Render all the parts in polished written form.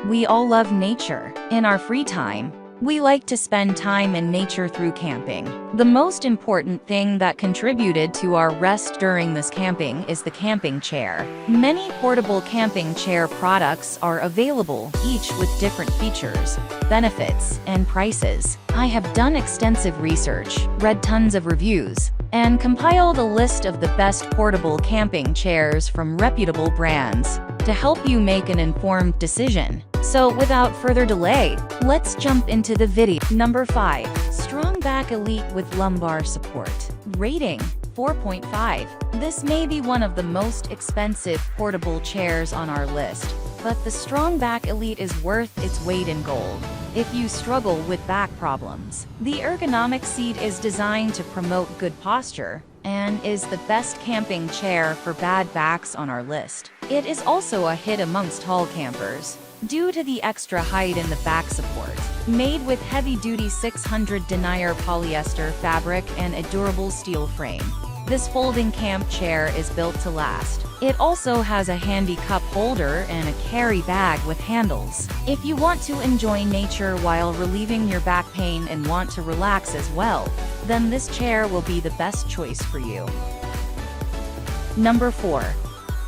We all love nature. In our free time, we like to spend time in nature through camping. The most important thing that contributed to our rest during this camping is the camping chair. Many portable camping chair products are available, each with different features, benefits, and prices. I have done extensive research, read tons of reviews, and compiled a list of the best portable camping chairs from reputable brands to help you make an informed decision. So without further delay, let's jump into the video. Number 5. Strongback Elite with lumbar support. Rating 4.5. This may be one of the most expensive portable chairs on our list, but the Strongback Elite is worth its weight in gold if you struggle with back problems. The ergonomic seat is designed to promote good posture and is the best camping chair for bad backs on our list. It is also a hit amongst tall campers due to the extra height in the back support. Made with heavy-duty 600 denier polyester fabric and a durable steel frame, this folding camp chair is built to last. It also has a handy cup holder and a carry bag with handles. If you want to enjoy nature while relieving your back pain and want to relax as well, then this chair will be the best choice for you. Number 4.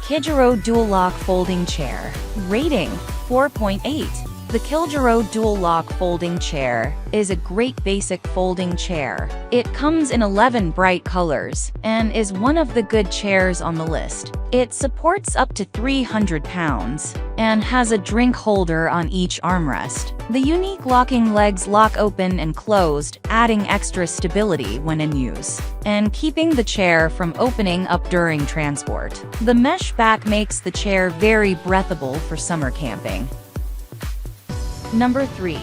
Kijiro Dual Lock Folding Chair. Rating 4.8. The Kijiro Dual Lock Folding Chair is a great basic folding chair. It comes in 11 bright colors and is one of the good chairs on the list. It supports up to 300 pounds and has a drink holder on each armrest. The unique locking legs lock open and closed, adding extra stability when in use and keeping the chair from opening up during transport. The mesh back makes the chair very breathable for summer camping. Number 3.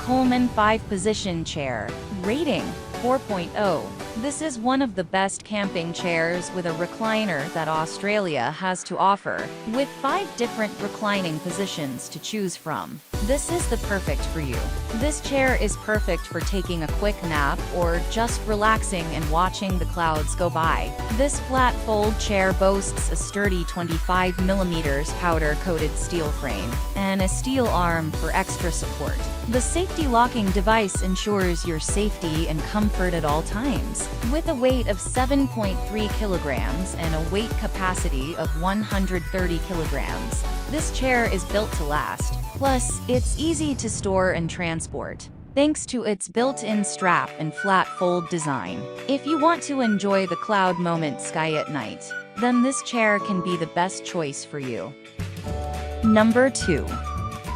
Coleman 5-Position Chair. Rating 4.0. This is one of the best camping chairs with a recliner that Australia has to offer, with 5 different reclining positions to choose from. This is the perfect for you. This chair is perfect for taking a quick nap or just relaxing and watching the clouds go by. This flat fold chair boasts a sturdy 25mm powder-coated steel frame and a steel arm for extra support. The safety locking device ensures your safety and comfort at all times. With a weight of 7.3 kilograms and a weight capacity of 130 kilograms, this chair is built to last. Plus, it's easy to store and transport, thanks to its built-in strap and flat fold design. If you want to enjoy the cloud moment sky at night, then this chair can be the best choice for you. Number 2.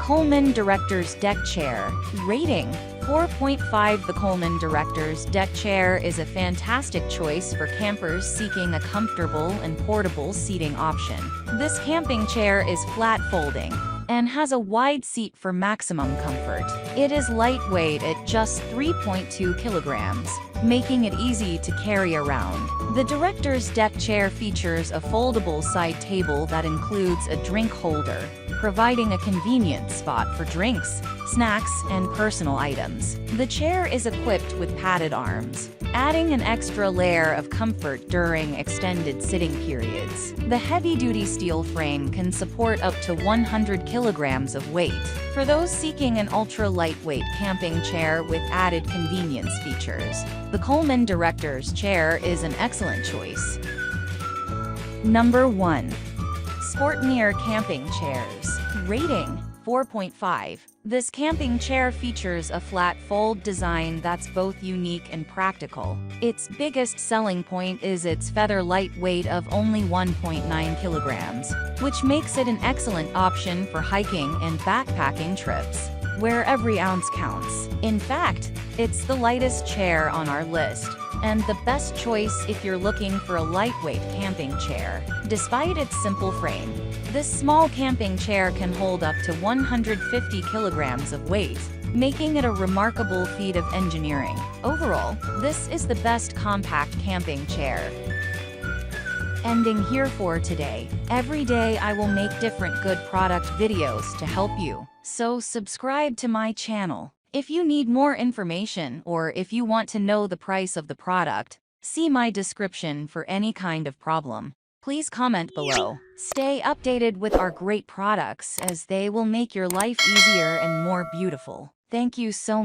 Coleman Director's Deck Chair. Rating 4.5. The Coleman Director's Deck Chair is a fantastic choice for campers seeking a comfortable and portable seating option. This camping chair is flat folding and has a wide seat for maximum comfort. It is lightweight at just 3.2 kilograms, making it easy to carry around. The Director's Deck Chair features a foldable side table that includes a drink holder, providing a convenient spot for drinks, snacks, and personal items. The chair is equipped with padded arms, adding an extra layer of comfort during extended sitting periods. The heavy-duty steel frame can support up to 100 kilograms of weight for those seeking an ultra-lightweight camping chair with added convenience features. The Coleman Director's Chair is an excellent choice. Number 1. Sportneer Camping Chairs. Rating 4.5. This camping chair features a flat fold design that's both unique and practical. Its biggest selling point is its feather light weight of only 1.9 kilograms, which makes it an excellent option for hiking and backpacking trips, where every ounce counts. In fact, it's the lightest chair on our list, and the best choice if you're looking for a lightweight camping chair. Despite its simple frame, this small camping chair can hold up to 150 kilograms of weight, making it a remarkable feat of engineering. Overall, this is the best compact camping chair. Ending here for today. Every day I will make different good product videos to help you, so subscribe to my channel. If you need more information or if you want to know the price of the product, see my description for any kind of problem. Please comment below. Stay updated with our great products as they will make your life easier and more beautiful. Thank you so much.